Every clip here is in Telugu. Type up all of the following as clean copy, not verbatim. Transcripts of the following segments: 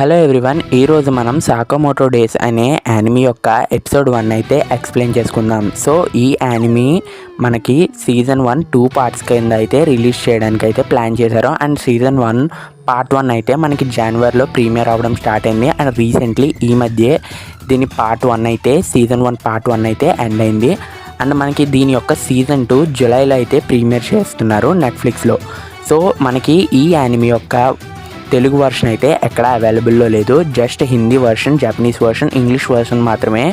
హలో ఎవ్రీవన్, ఈరోజు మనం సాకామోటో డేస్ అనే యానిమీ యొక్క ఎపిసోడ్ 1 అయితే ఎక్స్ప్లెయిన్ చేసుకుందాం. సో ఈ యానిమీ మనకి సీజన్ 1 2 పార్ట్స్ కింద అయితే రిలీజ్ చేయడానికి అయితే ప్లాన్ చేశారు. అండ్ సీజన్ 1 పార్ట్ 1 అయితే మనకి జనవరిలో ప్రీమియర్ అవ్వడం స్టార్ట్ అయింది. అండ్ రీసెంట్లీ ఈ మధ్య దీని పార్ట్ 1 అయితే సీజన్ 1 పార్ట్ 1 అయితే ఎండ్ అయింది. అండ్ మనకి దీని యొక్క సీజన్ 2 జూలైలో అయితే ప్రీమియర్ చేస్తున్నారు నెట్ఫ్లిక్స్లో. సో మనకి ఈ యానిమీ యొక్క తెలుగు వర్షన్ అయితే ఎక్కడ అవైలబుల్లో లేదు. Just Hindi version, Japanese version, English version మాత్రమే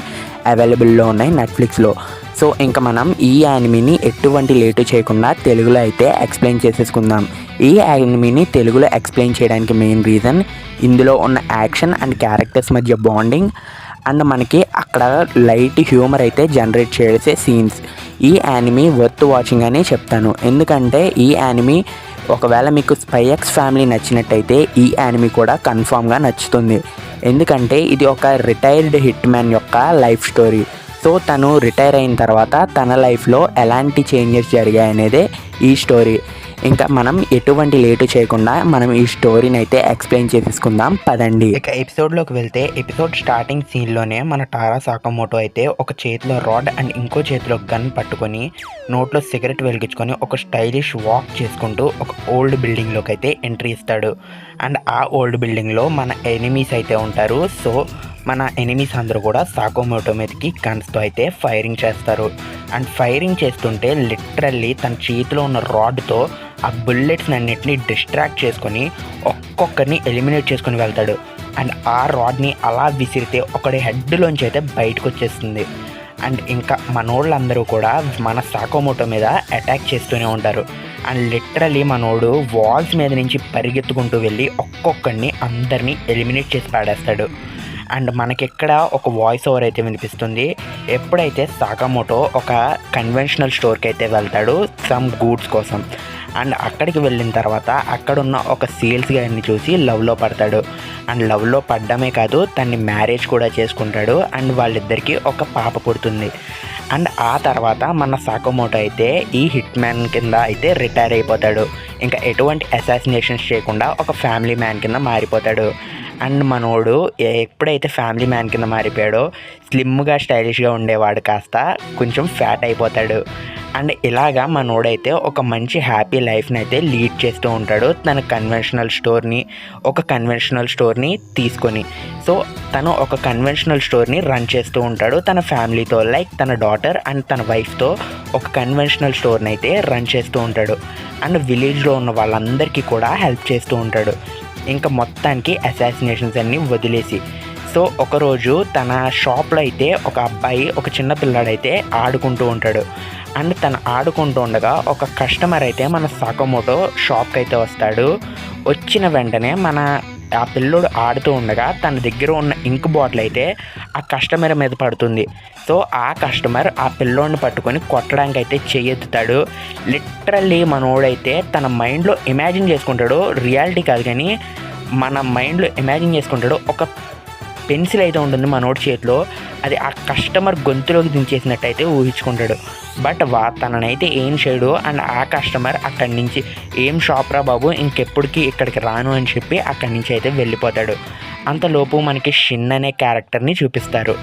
అవైలబుల్లో ఉన్నాయి నెట్ఫ్లిక్స్లో. సో ఇంకా మనం ఈ యానిమీని ఎటువంటి లేటు చేయకుండా తెలుగులో అయితే ఎక్స్ప్లెయిన్ చేసేసుకుందాం. ఈ యానిమీని తెలుగులో ఎక్స్ప్లెయిన్ చేయడానికి మెయిన్ రీజన్ ఇందులో ఉన్న యాక్షన్ అండ్ క్యారెక్టర్స్ మధ్య బాండింగ్ అండ్ మనకి అక్కడ లైట్ హ్యూమర్ అయితే జనరేట్ చేసే సీన్స్. ఈ యానిమీ వర్త్ వాచింగ్ అని చెప్తాను. ఎందుకంటే ఈ యానిమీ ఒకవేళ మీకు స్పై ఎక్స్ ఫ్యామిలీ నచ్చినట్టయితే ఈ యానిమీ కూడా కన్ఫామ్గా నచ్చుతుంది. ఎందుకంటే ఇది ఒక రిటైర్డ్ హిట్ మ్యాన్ యొక్క లైఫ్ స్టోరీ. సో తను రిటైర్ అయిన తర్వాత తన లైఫ్లో ఎలాంటి చేంజెస్ జరిగాయనేదే ఈ స్టోరీ. ఇంకా మనం ఎటువంటి లేటు చేయకుండా మనం ఈ స్టోరీని అయితే ఎక్స్ప్లెయిన్ చేసేసుకుందాం పదండి. ఇక ఎపిసోడ్లోకి వెళ్తే ఎపిసోడ్ స్టార్టింగ్ సీన్లోనే మన టారా సాకామోటో అయితే ఒక చేతిలో రాడ్ అండ్ ఇంకో చేతిలో గన్ పట్టుకొని నోట్లో సిగరెట్ వెలిగించుకొని ఒక స్టైలిష్ వాక్ చేసుకుంటూ ఒక ఓల్డ్ బిల్డింగ్లోకి అయితే ఎంట్రీ ఇస్తాడు. అండ్ ఆ ఓల్డ్ బిల్డింగ్లో మన ఎనిమీస్ అయితే ఉంటారు. సో మన ఎనిమీస్ అందరూ కూడా సాకామోటో మీదకి గన్స్తో అయితే ఫైరింగ్ చేస్తారు. అండ్ ఫైరింగ్ చేస్తుంటే లిటరల్లీ తన చేతిలో ఉన్న రాడ్తో ఆ బుల్లెట్స్ అన్నిటిని డిస్ట్రాక్ట్ చేసుకొని ఒక్కొక్కరిని ఎలిమినేట్ చేసుకొని వెళ్తాడు. అండ్ ఆ రాడ్ని అలా విసిరితే ఒకటి హెడ్లోంచి అయితే బయటకు వచ్చేస్తుంది. అండ్ ఇంకా మనోళ్ళందరూ కూడా మన సాకామోటో మీద అటాక్ చేస్తూనే ఉంటారు. అండ్ లిటరలీ మనోడు వాల్స్ మీద నుంచి పరిగెత్తుకుంటూ వెళ్ళి ఒక్కొక్కరిని అందరినీ ఎలిమినేట్ చేసి పాడేస్తాడు. అండ్ మనకిక్కడ ఒక వాయిస్ ఓవర్ అయితే వినిపిస్తుంది. ఎప్పుడైతే సాకామోటో ఒక కన్వెన్షనల్ స్టోర్కి అయితే వెళ్తాడు సమ్ గూడ్స్ కోసం. అండ్ అక్కడికి వెళ్ళిన తర్వాత అక్కడున్న ఒక సేల్స్ గైడ్ని చూసి లవ్లో పడతాడు. అండ్ లవ్లో పడ్డమే కాదు, తన్ని మ్యారేజ్ కూడా చేసుకుంటాడు. అండ్ వాళ్ళిద్దరికీ ఒక పాప పుడుతుంది. అండ్ ఆ తర్వాత మన సాకామోటో అయితే ఈ హిట్ మ్యాన్ కింద అయితే రిటైర్ అయిపోతాడు. ఇంకా ఎటువంటి అసాసినేషన్స్ చేయకుండా ఒక ఫ్యామిలీ మ్యాన్ కింద మారిపోతాడు. అండ్ మనోడు ఎప్పుడైతే ఫ్యామిలీ మ్యాన్ కింద మారిపోయాడో స్లిమ్గా స్టైలిష్గా ఉండేవాడు కాస్త కొంచెం ఫ్యాట్ అయిపోతాడు. అండ్ ఇలాగా మనోడైతే ఒక మంచి హ్యాపీ లైఫ్ని అయితే లీడ్ చేస్తూ ఉంటాడు తన ఒక కన్వెన్షనల్ స్టోర్ని తీసుకొని. సో తను ఒక కన్వెన్షనల్ స్టోర్ని రన్ చేస్తూ ఉంటాడు తన ఫ్యామిలీతో, లైక్ తన డాటర్ అండ్ తన వైఫ్తో ఒక కన్వెన్షనల్ స్టోర్ని అయితే రన్ చేస్తూ ఉంటాడు. అండ్ విలేజ్లో ఉన్న వాళ్ళందరికీ కూడా హెల్ప్ చేస్తూ ఉంటాడు. ఇంకా మొత్తానికి అసాసినేషన్స్ అన్నీ వదిలేసి. సో ఒకరోజు తన షాప్లో అయితే ఒక అబ్బాయి, ఒక చిన్న పిల్లాడైతే ఆడుకుంటూ ఉంటాడు. అండ్ తను ఆడుకుంటూ ఉండగా ఒక కస్టమర్ అయితే మన సాకామోటో షాప్కి అయితే వస్తాడు. వచ్చిన వెంటనే ఆ పిల్లోడు ఆడుతూ ఉండగా తన దగ్గర ఉన్న ఇంక్ బాటిల్ అయితే ఆ కస్టమర్ మీద పడుతుంది. సో ఆ కస్టమర్ ఆ పిల్లోడిని పట్టుకొని కొట్టడానికి అయితే చెయ్యెత్తుతాడు. లిటరల్లీ మనోడైతే తన మైండ్లో ఇమాజిన్ చేసుకుంటాడు, రియాలిటీ కాదు కానీ మన మైండ్లో ఇమాజిన్ చేసుకుంటాడు. ఒక పెన్సిల్ అయితే ఉంటుంది మనోడి చేతిలో, అది ఆ కస్టమర్ గొంతులోకి దించేసినట్టయితే ఊహించుకుంటాడు. బట్ తననైతే ఏం చేయడు. అండ్ ఆ కస్టమర్ అక్కడి నుంచి ఏం షాప్ రా బాబు, ఇంకెప్పటికీ ఇక్కడికి రాను అని చెప్పి అక్కడి నుంచి అయితే వెళ్ళిపోతాడు. అంతలోపు మనకి షిన్ అనే క్యారెక్టర్ని చూపిస్తారు.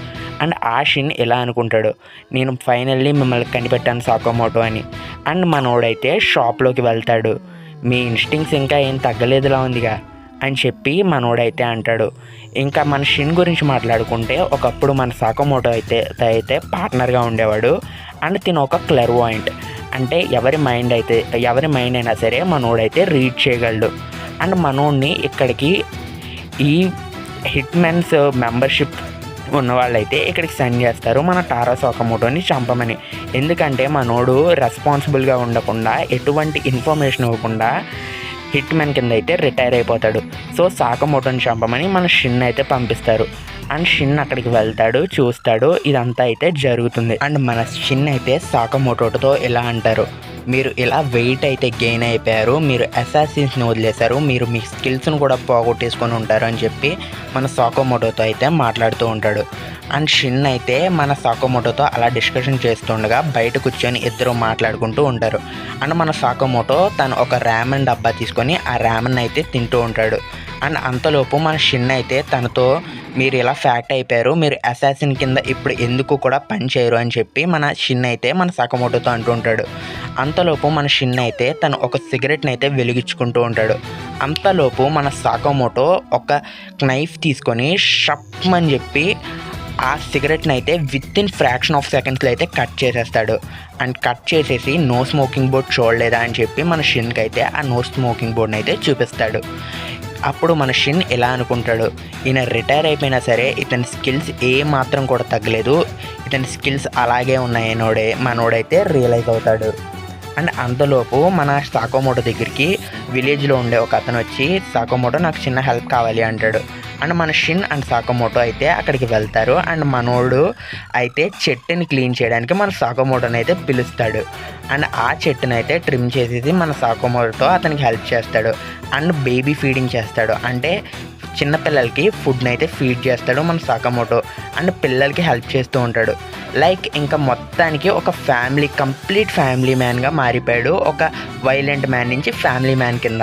అండ్ ఆ షిన్ ఎలా అనుకుంటాడు, నేను ఫైనల్లీ మిమ్మల్ని కనిపెట్టాను సాకామోటో అని. అండ్ మనోడైతే షాప్లోకి వెళ్తాడు. మీ ఇన్స్టింక్ట్స్ ఇంకా ఏం తగ్గలేదులా ఉందిగా అని చెప్పి మనోడైతే అంటాడు. ఇంకా మన షిన్ గురించి మాట్లాడుకుంటే ఒకప్పుడు మన సాకామోటో అయితే పార్ట్నర్గా ఉండేవాడు. అండ్ తిను ఒక క్లెర్వాయింట్, అంటే ఎవరి మైండ్ అయినా సరే మనోడైతే రీడ్ చేయగలడు. అండ్ మనోడిని ఇక్కడికి ఈ హిట్ మెన్స్ మెంబర్షిప్ ఉన్న వాళ్ళైతే ఇక్కడికి సెండ్ చేస్తారు మన టారా సాకామోటోని చంపమని. ఎందుకంటే మనోడు రెస్పాన్సిబుల్గా ఉండకుండా ఎటువంటి ఇన్ఫర్మేషన్ ఇవ్వకుండా హిట్ మ్యాన్ కింద అయితే రిటైర్ అయిపోతాడు. సో సాకామోటోని చంపమని మన షిన్ అయితే పంపిస్తారు. అండ్ షిన్ అక్కడికి వెళ్తాడు, చూస్తాడు, ఇదంతా అయితే జరుగుతుంది. అండ్ మన షిన్ అయితే సాకామోటోతో ఇలా అంటారు, మీరు ఇలా వెయిట్ అయితే గెయిన్ అయిపోయారు, మీరు అసాసిన్స్ని వదిలేశారు, మీరు మీ స్కిల్స్ను కూడా పోగొట్టేసుకొని ఉంటారు అని చెప్పి మన సాకామోటోతో అయితే మాట్లాడుతూ ఉంటాడు. అండ్ షిన్ అయితే మన సాకామోటోతో అలా డిస్కషన్ చేస్తుండగా బయట కూర్చొని ఇద్దరు మాట్లాడుకుంటూ ఉంటారు. అండ్ మన సాకామోటో తను ఒక ర్యామన్ డబ్బా తీసుకొని ఆ ర్యామన్ అయితే తింటూ ఉంటాడు. అండ్ అంతలోపు మన షిన్ అయితే తనతో మీరు ఇలా ఫ్యాక్ట్ అయిపోయారు, మీరు అసాసిన్ కింద ఇప్పుడు ఎందుకు కూడా పని చేయరు అని చెప్పి మన షిన్ అయితే మన సకమోటోతో అంటుంటాడు. అంతలోపు మన షిన్ అయితే తను ఒక సిగరెట్ని అయితే వెలిగించుకుంటూ ఉంటాడు. అంతలోపు మన సకమోటో ఒక నైఫ్ తీసుకొని షప్ అని చెప్పి ఆ సిగరెట్ని అయితే విత్ ఇన్ ఫ్రాక్షన్ ఆఫ్ సెకండ్స్లో అయితే కట్ చేసేస్తాడు. అండ్ కట్ చేసేసి నో స్మోకింగ్ బోర్డ్ చూడలేదా అని చెప్పి మన షిన్కి అయితే ఆ నో స్మోకింగ్ బోర్డ్ని అయితే చూపిస్తాడు. అప్పుడు మన షిన్ ఎలా అనుకుంటాడు, ఈయన రిటైర్ అయిపోయినా సరే ఇతని స్కిల్స్ ఏ మాత్రం కూడా తగ్గలేదు, ఇతని స్కిల్స్ అలాగే ఉన్నాయనోడే మనోడైతే రియలైజ్ అవుతాడు. అండ్ అంతలోపు మన సాకోమోటో దగ్గరికి విలేజ్లో ఉండే ఒక అతను వచ్చి, సాకోమోటో నాకు చిన్న హెల్ప్ కావాలి అంటాడు. అండ్ మన షిన్ అండ్ సాకోమోటో అయితే అక్కడికి వెళ్తారు. అండ్ మనోడు అయితే చెట్టుని క్లీన్ చేయడానికి మన సాకోమోటోని అయితే పిలుస్తాడు. అండ్ ఆ చెట్టుని అయితే ట్రిమ్ చేసేసి మన సాకోమోటో అతనికి హెల్ప్ చేస్తాడు. అండ్ బేబీ ఫీడింగ్ చేస్తాడు, అంటే చిన్నపిల్లలకి ఫుడ్ని అయితే ఫీడ్ చేస్తాడు మన సాకోమోటో. అండ్ పిల్లలకి హెల్ప్ చేస్తూ ఉంటాడు. లైక్ ఇంకా మొత్తానికి ఒక కంప్లీట్ ఫ్యామిలీ మ్యాన్గా మారిపోయాడు, ఒక వైలెంట్ మ్యాన్ నుంచి ఫ్యామిలీ మ్యాన్ కింద.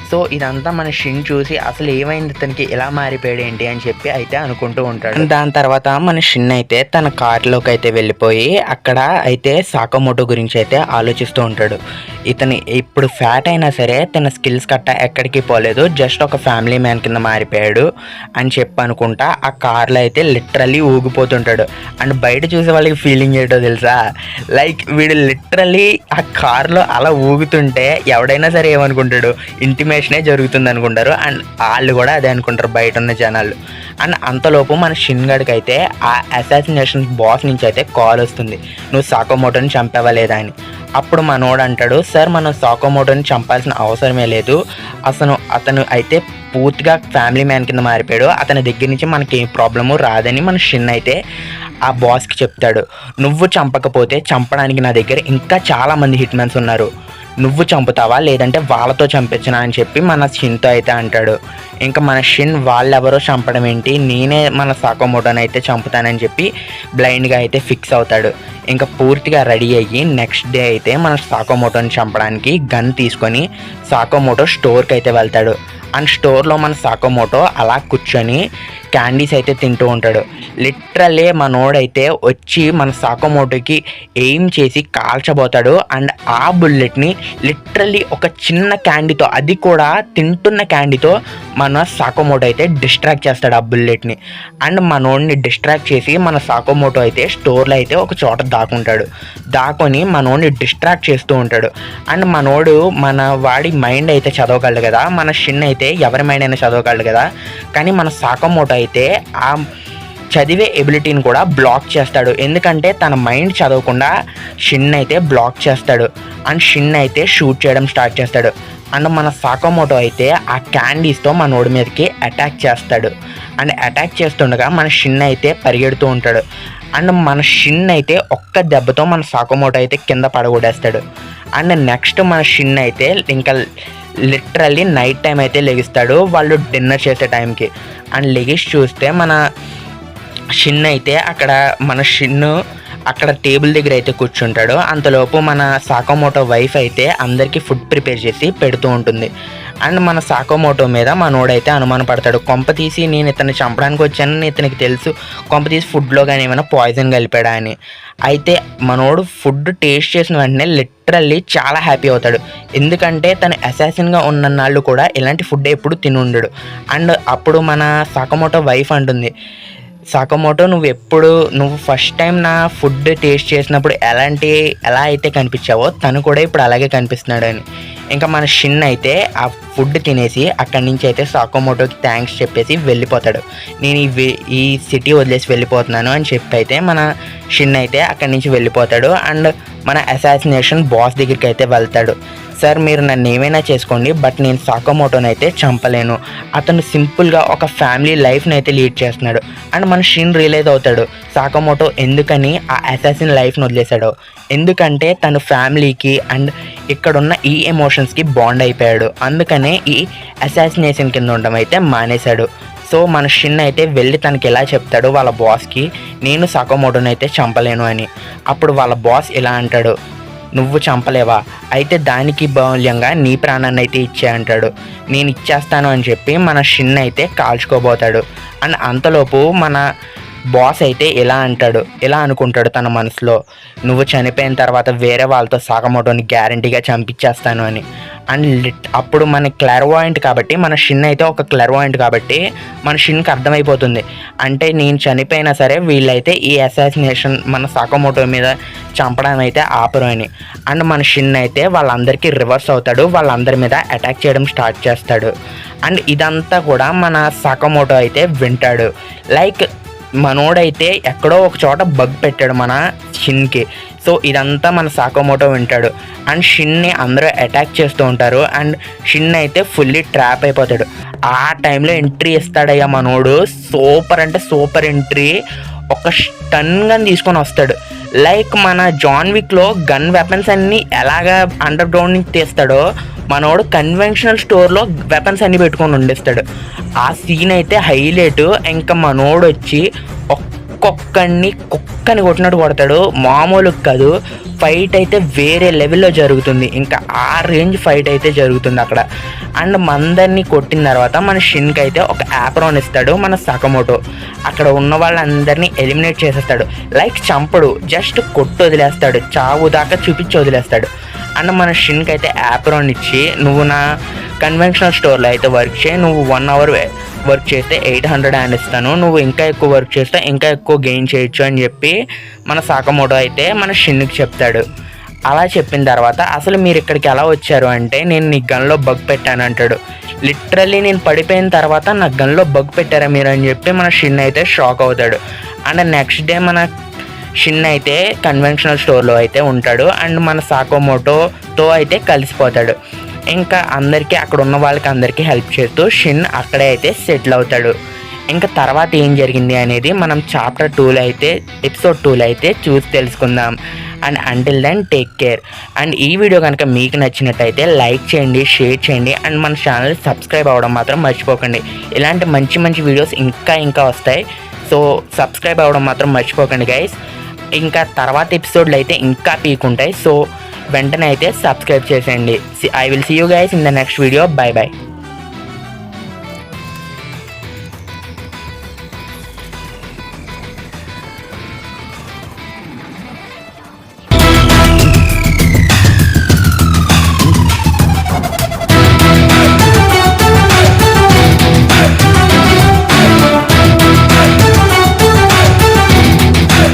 సో ఇదంతా మన షిన్ చూసి అసలు ఏమైంది, ఇతనికి ఎలా మారిపోయాడు ఏంటి అని చెప్పి అయితే అనుకుంటూ ఉంటాడు. దాని తర్వాత మన షిన్ అయితే తన కార్లోకి అయితే వెళ్ళిపోయి అక్కడ అయితే సాకోమోటో గురించి అయితే ఆలోచిస్తూ ఉంటాడు. ఇతను ఇప్పుడు ఫ్యాట్ అయినా సరే తన స్కిల్స్ కట్ట ఎక్కడికి పోలేదు, జస్ట్ ఒక ఫ్యామిలీ మ్యాన్ కింద మారిపోయాడు అని చెప్పి అనుకుంటా ఆ కార్లో అయితే లిటరల్లీ ఊగిపోతుంటాడు. అండ్ బయట చూసే వాళ్ళకి ఫీలింగ్ ఏంటో తెలుసా, లైక్ వీడు లిటరల్లీ ఆ కార్లో అలా ఊగుతుంటే ఎవడైనా సరే ఏమనుకుంటాడు, ఇంటిమేషనే జరుగుతుంది అనుకుంటారు. అండ్ వాళ్ళు కూడా అదే అనుకుంటారు బయట ఉన్న జనాలు. అండ్ అంతలోపు మన షిన్ గడికి అయితే ఆ అసాసినేషన్ బాస్ నుంచి అయితే కాల్ వస్తుంది, నువ్వు సాకోమోటోని చంపావా లేదా అని. అప్పుడు మనోడు అంటాడు, సార్ మనం సాకోమోటోని చంపాల్సిన అవసరమే లేదు, అతను అయితే పూర్తిగా ఫ్యామిలీ మ్యాన్ కింద మారిపోయాడు, అతని దగ్గర నుంచి మనకి ఏం ప్రాబ్లము రాదని మన షిన్ అయితే ఆ బాస్కి చెప్తాడు. నువ్వు చంపకపోతే చంపడానికి నా దగ్గర ఇంకా చాలామంది హిట్ మ్యాన్స్ ఉన్నారు, నువ్వు చంపుతావా లేదంటే వాళ్ళతో చంపించనా అని చెప్పి మన షిన్తో అయితే అంటాడు. ఇంకా మన షిన్ వాళ్ళెవరో చంపడం ఏంటి, నేనే మన సాకోమోటోని అయితే చంపుతానని చెప్పి బ్లైండ్గా అయితే ఫిక్స్ అవుతాడు. ఇంకా పూర్తిగా రెడీ అయ్యి నెక్స్ట్ డే అయితే మన సాకోమోటోని చంపడానికి గన్ తీసుకొని సాకోమోటో స్టోర్కి అయితే వెళ్తాడు. అండ్ స్టోర్లో మన సాకోమోటో అలా కూర్చొని క్యాండీస్ అయితే తింటూ ఉంటాడు. లిటరల్లీ మనోడైతే వచ్చి మన సాకోమోటోకి ఎయిమ్ చేసి కాల్చబోతాడు. అండ్ ఆ బుల్లెట్ని లిటరల్లీ ఒక చిన్న క్యాండీతో, అది కూడా తింటున్న క్యాండీతో మన సాకోమోటో అయితే డిస్ట్రాక్ట్ చేస్తాడు ఆ బుల్లెట్ని. అండ్ మనోడిని డిస్ట్రాక్ట్ చేసి మన సాకోమోటో అయితే స్టోర్లో అయితే ఒక చోట దాకొని మనోడిని డిస్ట్రాక్ట్ చేస్తూ ఉంటాడు. అండ్ మనోడు మన వాడి మైండ్ అయితే చదవగలడు కదా, మన షిన్ అయితే ఎవరి మైండ్ అయినా చదవగలడు కదా, కానీ మన సాకోమోటో అయితే ఆ చదివే ఎబిలిటీని కూడా బ్లాక్ చేస్తాడు. ఎందుకంటే తన మైండ్ చదవకుండా షిన్ అయితే బ్లాక్ చేస్తాడు. అండ్ షిన్ అయితే షూట్ చేయడం స్టార్ట్ చేస్తాడు. అండ్ మన సాకోమోటో అయితే ఆ క్యాండీస్తో మనోడి మీదకి అటాక్ చేస్తాడు. అండ్ అటాక్ చేస్తుండగా మన షిన్ అయితే పరిగెడుతూ ఉంటాడు. అండ్ మన షిన్ అయితే ఒక్క దెబ్బతో మన సాకోమోటో అయితే కింద పడగొడేస్తాడు. అండ్ నెక్స్ట్ మన షిన్ అయితే ఇంకా లిటరల్లీ నైట్ టైం అయితే లెగిస్తాడు వాళ్ళు డిన్నర్ చేసే టైంకి. అండ్ లెగిసి చూస్తే మన షిన్ అయితే అక్కడ టేబుల్ దగ్గర అయితే కూర్చుంటాడు. అంతలోపు మన సాకోమోటో వైఫ్ అయితే అందరికీ ఫుడ్ ప్రిపేర్ చేసి పెడుతూ ఉంటుంది. అండ్ మన సాకోమోటో మీద మనోడైతే అనుమాన పడతాడు, కొంప తీసి నేను ఇతన్ని చంపడానికి వచ్చానని ఇతనికి తెలుసు, కొంప తీసి ఫుడ్లో కానీ ఏమైనా పాయిజన్ కలిపాడా అని. అయితే మనోడు ఫుడ్ టేస్ట్ చేసిన వెంటనే లిటరల్లీ చాలా హ్యాపీ అవుతాడు. ఎందుకంటే తను అసాసిన్గా ఉన్ననాళ్ళు కూడా ఇలాంటి ఫుడ్ ఎప్పుడు తిని ఉండడు. అండ్ అప్పుడు మన సాకోమోటో వైఫ్ అంటుంది, సాకోమోటో నువ్వు ఫస్ట్ టైం నా ఫుడ్ టేస్ట్ చేసినప్పుడు ఎలా అయితే కనిపించావో తను కూడా ఇప్పుడు అలాగే కనిపిస్తున్నాడు అని. ఇంకా మన షిన్ అయితే ఆ ఫుడ్ తినేసి అక్కడి నుంచి అయితే సాకోమోటోకి థ్యాంక్స్ చెప్పేసి వెళ్ళిపోతాడు. నేను ఈ సిటీ వదిలేసి వెళ్ళిపోతున్నాను అని చెప్పి అయితే మన షిన్ అయితే అక్కడి నుంచి వెళ్ళిపోతాడు. అండ్ మన అసాసినేషన్ బాస్ దగ్గరికి అయితే వెళ్తాడు. సార్ మీరు నన్ను ఏమైనా చేసుకోండి, బట్ నేను సాకోమోటోని అయితే చంపలేను, అతను సింపుల్గా ఒక ఫ్యామిలీ లైఫ్ని అయితే లీడ్ చేస్తున్నాడు. అండ్ మన షిన్ రియలైజ్ అవుతాడు సాకోమోటో ఎందుకని ఆ అసాసిన్ లైఫ్ని వదిలేశాడో. ఎందుకంటే తను ఫ్యామిలీకి అండ్ ఇక్కడున్న ఈ ఎమోషన్స్కి బాండ్ అయిపోయాడు, అందుకనే ఈ అసాసినేషన్ కింద ఉండడం అయితే మానేశాడు. సో మన షిన్ అయితే వెళ్ళి తనకి ఎలా చెప్తాడు వాళ్ళ బాస్కి, నేను సాకోమోటోని అయితే చంపలేను అని. అప్పుడు వాళ్ళ బాస్ ఇలా అంటాడు, నువ్వు చంపలేవా, అయితే దానికి బౌల్యంగా నీ ప్రాణాన్ని అయితే ఇచ్చే అంటాడు. నేను ఇచ్చేస్తాను అని చెప్పి మన షిన్ అయితే కాల్చుకోబోతాడు. అండ్ అంతలోపు మన బాస్ అయితే ఇలా అనుకుంటాడు తన మనసులో, నువ్వు చనిపోయిన తర్వాత వేరే వాళ్ళతో సాకమోటోని గ్యారంటీగా చంపించేస్తాను అని. అండ్ అప్పుడు మన క్లార్వాయింట్ కాబట్టి, మన షిన్ అయితే ఒక క్లార్వాయింట్ కాబట్టి మన షిన్కి అర్థమైపోతుంది, అంటే నేను చనిపోయినా సరే వీళ్ళైతే ఈ అసాసినేషన్ మన సాకమోటో మీద చంపడం అయితే ఆపరు అని. అండ్ మన షిన్ అయితే వాళ్ళందరికీ రివర్స్ అవుతాడు, వాళ్ళందరి మీద అటాక్ చేయడం స్టార్ట్ చేస్తాడు. అండ్ ఇదంతా కూడా మన సాకమోటో అయితే వింటాడు. లైక్ మనోడైతే ఎక్కడో ఒక చోట బగ్ పెట్టాడు మన షిన్కి. సో ఇదంతా మన సాకమోటో వింటాడు. అండ్ షిన్ని అందరూ అటాక్ చేస్తూ ఉంటారు. అండ్ షిన్ అయితే ఫుల్లీ ట్రాప్ అయిపోతాడు. ఆ టైంలో ఎంట్రీ ఇస్తాడయ్యా మనోడు, సూపర్ అంటే సూపర్ ఎంట్రీ. ఒక స్టన్ గన్ తీసుకొని వస్తాడు. లైక్ మన జాన్ విక్లో గన్ వెపన్స్ అన్నీ ఎలాగా అండర్ గ్రౌండ్ నుంచి తీస్తాడో మనోడు కన్వెన్షనల్ స్టోర్లో వెపన్స్ అన్నీ పెట్టుకొని ఉండేస్తాడు. ఆ సీన్ అయితే హైలైట్. ఇంకా మనోడు వచ్చి కుక్కని కొట్టినట్టు కొడతాడు, మామూలు కాదు. ఫైట్ అయితే వేరే లెవెల్లో జరుగుతుంది, ఇంకా ఆ రేంజ్ ఫైట్ అయితే జరుగుతుంది అక్కడ. అండ్ మందరిని కొట్టిన తర్వాత మన షిన్కి అయితే ఒక యాప్రాన్ ఇస్తాడు మన సాకమోటో. అక్కడ ఉన్న వాళ్ళందరినీ ఎలిమినేట్ చేసేస్తాడు. లైక్ చంపడు, జస్ట్ కొట్టు వదిలేస్తాడు, చావు దాకా చూపించి వదిలేస్తాడు. అండ్ మన షిన్కి అయితే యాప్రాన్ ఇచ్చి, నువ్వు నా కన్వెన్షనల్ స్టోర్లో అయితే వర్క్ చేయి, నువ్వు 1 hour వర్క్ చేస్తే 800 అండ్ ఇస్తాను, నువ్వు ఇంకా ఎక్కువ వర్క్ చేస్తే ఇంకా ఎక్కువ గెయిన్ చేయొచ్చు అని చెప్పి మన సాకమోటో అయితే మన షిన్కి చెప్తాడు. అలా చెప్పిన తర్వాత అసలు మీరు ఇక్కడికి ఎలా వచ్చారు అంటే, నేను నీ గన్లో బగ్ పెట్టాను అంటాడు. లిటరల్లీ నేను పడిపోయిన తర్వాత నా గన్లో బగ్ పెట్టారా మీరు అని చెప్పి మన షిన్ అయితే షాక్ అవుతాడు. అండ్ నెక్స్ట్ డే మన షిన్ అయితే కన్వెన్షనల్ స్టోర్లో అయితే ఉంటాడు. అండ్ మన సాకమోటోతో అయితే కలిసిపోతాడు. ఇంకా అందరికీ అక్కడ ఉన్న వాళ్ళకి అందరికీ హెల్ప్ చేస్తూ షిన్ అక్కడే అయితే సెటిల్ అవుతాడు. ఇంకా తర్వాత ఏం జరిగింది అనేది మనం చాప్టర్ 2లో అయితే ఎపిసోడ్ 2లో అయితే చూసి తెలుసుకుందాం. And until then take care. And ఈ వీడియో కనుక మీకు నచ్చినట్టయితే లైక్ చేయండి, షేర్ చేయండి, అండ్ మన ఛానల్ సబ్స్క్రైబ్ అవ్వడం మాత్రం మర్చిపోకండి. ఇలాంటి మంచి మంచి వీడియోస్ ఇంకా వస్తాయి. సో సబ్స్క్రైబ్ అవ్వడం మాత్రం మర్చిపోకండి గైస్. ఇంకా తర్వాత ఎపిసోడ్లు అయితే ఇంకా పీకుంటాయి. సో వెంటనే అయితే సబ్స్క్రైబ్ చేసేయండి. I will see you guys in the next video. Bye by.